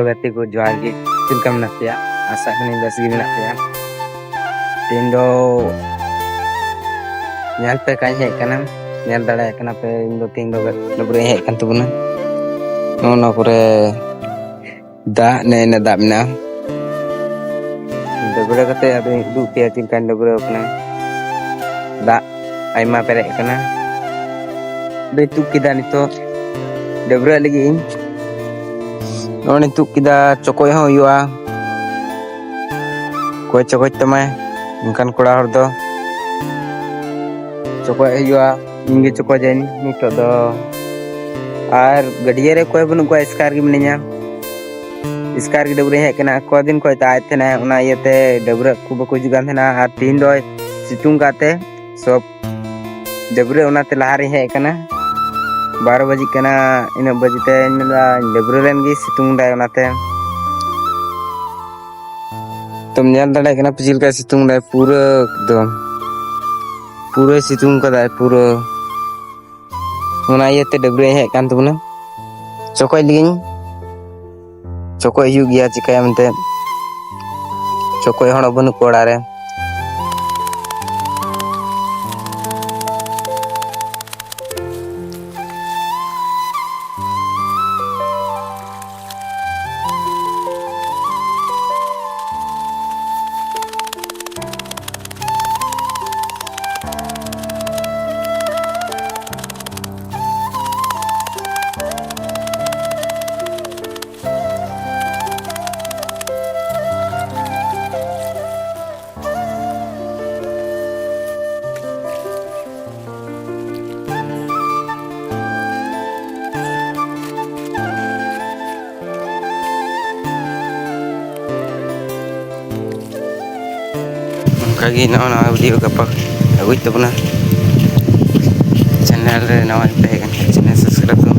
gati ko jual gi tilkam na pia asa kani bas gi na pia tindo nyal pe kan he kana nyal dala kana pe indo tindo dobre he kan tubuna no pore da ne da bina dobre kate adu du pia tilkan dobre kana da aima pere kana betu kita nito dobre lagi Noni tu kita cokoi ho yua koi cokoi tamai ingkan kora hor do cokoi yua inge cokoi jen nito do ar gadiye re koi bunu koi iskar gi mininya iskar gi dobre he kana ko din koi ta thena una yete dobre ku bako jugan thena ar tin do situng kate sob dobre una te lahari he kana 12 बजे कना इन बजते मेला डबरलेन गी सितुंग दाय ओनाते तुम nail दाड़े कना पिजिल का सितुंग दाय पूरा एकदम पूरा सितुंग का दाय पूरा ओना येते डबरे हे कान तुमना चोकोय लिगिन चोकोय यु गिया चिकाय मनते चोकोय हण बनु कोड़ा रे Kagi na video kapag awit na channel re nawan pe kan channel subscribe